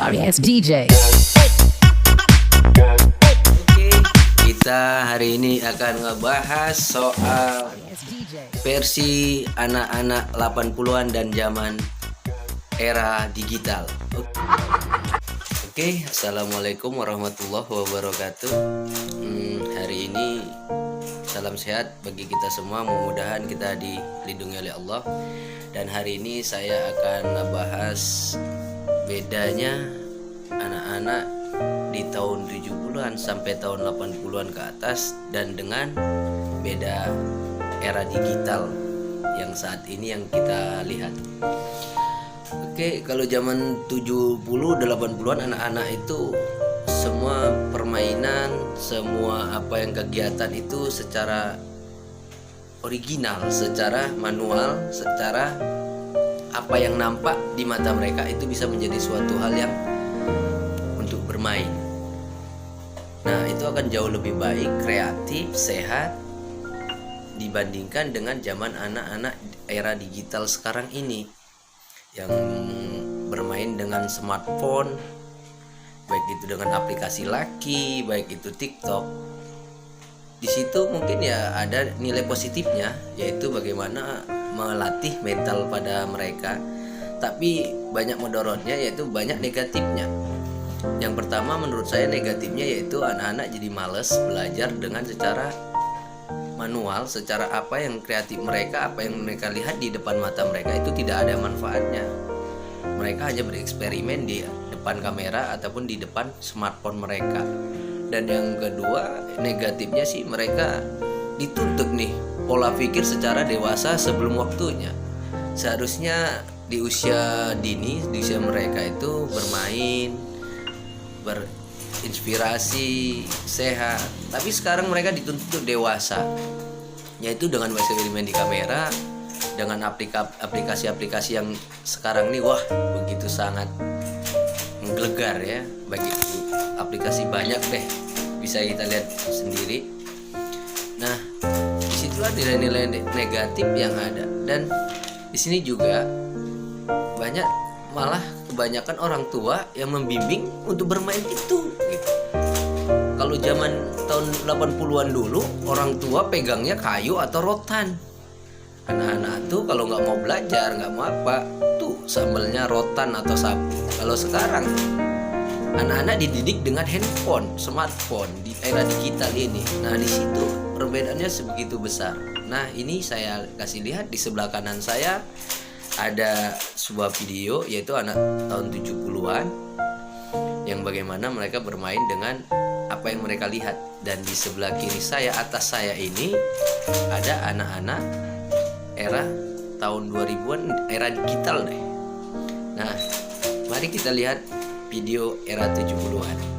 Sorry ass DJ. Oke, kita hari ini akan ngebahas soal versi anak-anak 80-an dan zaman era digital. Oke, assalamualaikum warahmatullahi wabarakatuh. Hari ini salam sehat bagi kita semua, mudah-mudahan kita dilindungi oleh Allah. Dan hari ini saya akan ngebahas bedanya anak-anak di tahun 70-an sampai tahun 80-an ke atas dan dengan beda era digital yang saat ini yang kita lihat. Oke, kalau zaman 70 80-an anak-anak itu semua permainan, semua apa yang kegiatan itu secara original, secara manual, secara apa yang nampak di mata mereka itu bisa menjadi suatu hal yang untuk bermain. Nah, itu akan jauh lebih baik, kreatif, sehat dibandingkan dengan zaman anak-anak era digital sekarang ini yang bermain dengan smartphone, baik itu dengan aplikasi Lucky, baik itu TikTok. Di situ mungkin ya ada nilai positifnya, yaitu bagaimana melatih mental pada mereka, tapi banyak mudorotnya, yaitu banyak negatifnya. Yang pertama menurut saya negatifnya yaitu anak-anak jadi males belajar dengan secara manual, secara apa yang kreatif mereka, apa yang mereka lihat di depan mata mereka itu tidak ada manfaatnya. Mereka hanya bereksperimen di depan kamera ataupun di depan smartphone mereka. Dan yang kedua negatifnya sih mereka dituntut nih pola pikir secara dewasa sebelum waktunya. Seharusnya di usia dini, di usia mereka itu bermain, berinspirasi, sehat. Tapi sekarang mereka dituntut dewasa, yaitu dengan bereksperimen di kamera, dengan aplikasi-aplikasi yang sekarang nih wah begitu sangat menggelegar ya. Begitu aplikasi banyak deh, bisa kita lihat sendiri. Nah, disitulah nilai-nilai negatif yang ada. Dan di sini juga banyak, malah kebanyakan orang tua yang membimbing untuk bermain itu gitu. Kalau zaman tahun 80-an dulu orang tua pegangnya kayu atau rotan. Anak-anak tuh kalau nggak mau belajar, nggak mau apa, tuh sambelnya rotan atau sapu. Kalau sekarang anak-anak dididik dengan handphone, smartphone di era digital ini. Nah, di situ perbedaannya sebegitu besar. Nah, ini saya kasih lihat di sebelah kanan saya ada sebuah video, yaitu anak tahun 70-an yang bagaimana mereka bermain dengan apa yang mereka lihat. Dan di sebelah kiri saya, atas saya ini ada anak-anak era tahun 2000-an, era digital deh. Nah, mari kita lihat video era 70-an.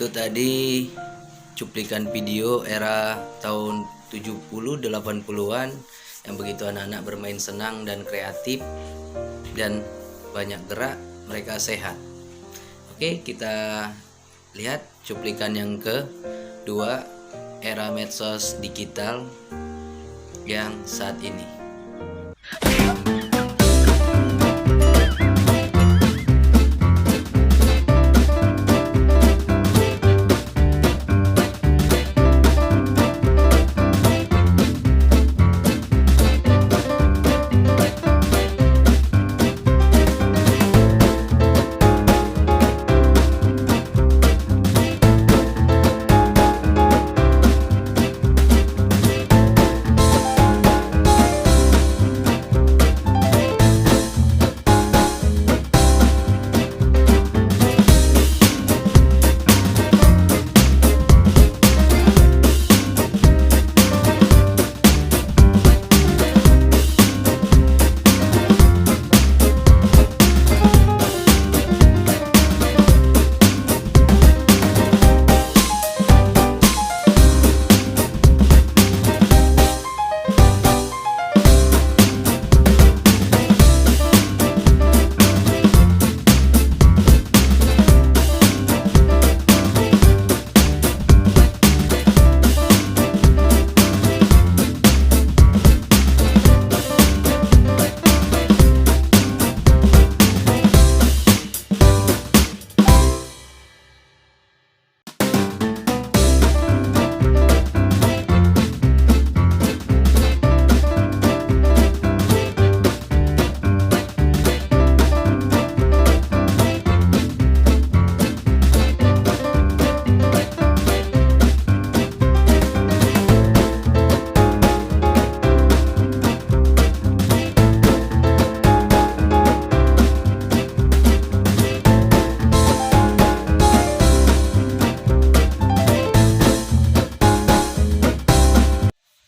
Itu tadi cuplikan video era tahun 70 80-an yang begitu anak-anak bermain senang dan kreatif dan banyak gerak, mereka sehat. Oke, kita lihat cuplikan yang kedua, era medsos digital yang saat ini.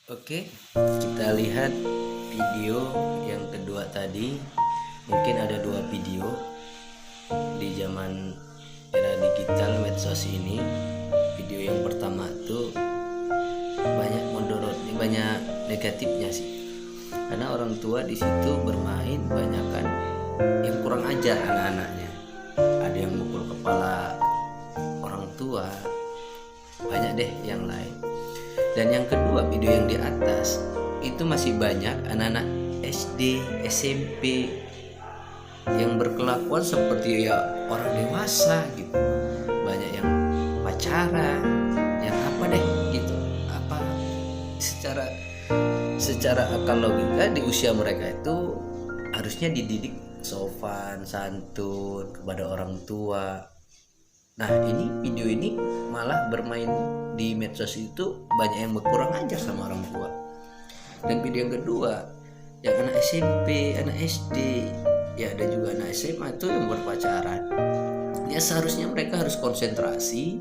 Oke, kita lihat video yang kedua tadi. Mungkin ada dua video di zaman era digital medsos ini. Video yang pertama tuh banyak mudaratnya, banyak negatifnya sih. Karena orang tua di situ bermain banyak kan yang kurang ajar anak-anaknya. Ada yang mukul kepala orang tua, banyak deh yang lain. Dan yang kedua, video yang di atas itu masih banyak anak-anak SD, SMP yang berkelakuan seperti ya orang dewasa gitu. Banyak yang pacaran, yang apa deh gitu. Apa secara akal logika di usia mereka itu harusnya dididik sopan, santun kepada orang tua. Nah, ini video ini malah bermain di medsos itu banyak yang kurang ajar sama orang tua. Dan video yang kedua, yang anak SMP, anak SD, ya ada juga anak SMA itu yang berpacaran. Ya seharusnya mereka harus konsentrasi,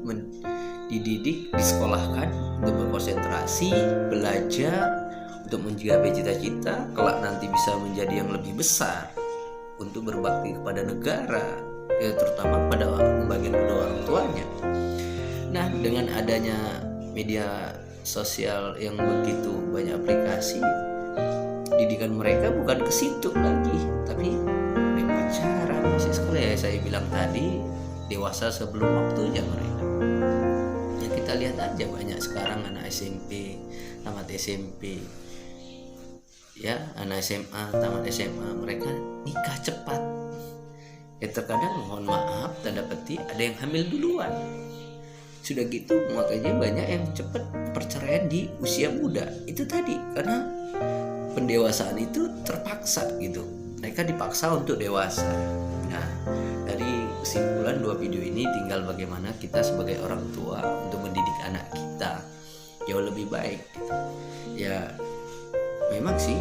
dididik, disekolahkan untuk berkonsentrasi, belajar, untuk mencapai cita-cita, kelak nanti bisa menjadi yang lebih besar, untuk berbakti kepada negara, ya terutama pada bagian kedua orang tuanya. Nah, dengan adanya media sosial yang begitu banyak aplikasi, didikan mereka bukan ke situ lagi, tapi pacaran, masih sekolah ya saya bilang tadi, dewasa sebelum waktunya mereka. Ya kita lihat aja banyak sekarang anak SMP, tamat SMP, ya anak SMA, tamat SMA, mereka nikah cepat. Ya terkadang mohon maaf tanda petik ada yang hamil duluan. Sudah gitu makanya banyak yang cepat perceraian di usia muda. Itu tadi karena pendewasaan itu terpaksa gitu. Mereka dipaksa untuk dewasa. Nah, dari kesimpulan dua video ini tinggal bagaimana kita sebagai orang tua untuk mendidik anak kita jauh lebih baik gitu. Ya memang sih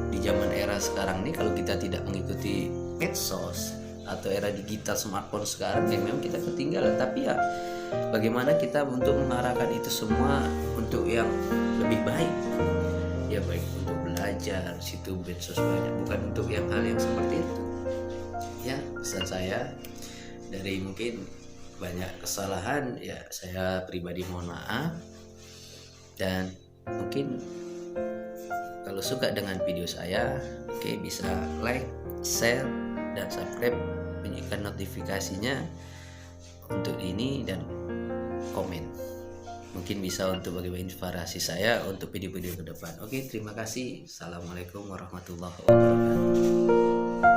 di zaman era sekarang ini kalau kita tidak mengikuti medsos atau era digital smartphone sekarang ya memang kita ketinggalan. Tapi ya bagaimana kita untuk mengarahkan itu semua untuk yang lebih baik, ya baik untuk belajar situ medsos banyak, bukan untuk yang hal yang seperti itu. Ya pesan saya dari mungkin banyak kesalahan ya saya pribadi mohon maaf. Dan mungkin kalau suka dengan video saya, oke, bisa like, share, dan subscribe, bunyikan notifikasinya untuk ini, dan komen. Mungkin bisa untuk bagi inspirasi saya untuk video-video ke depan. Oke, terima kasih. Assalamualaikum warahmatullahi wabarakatuh.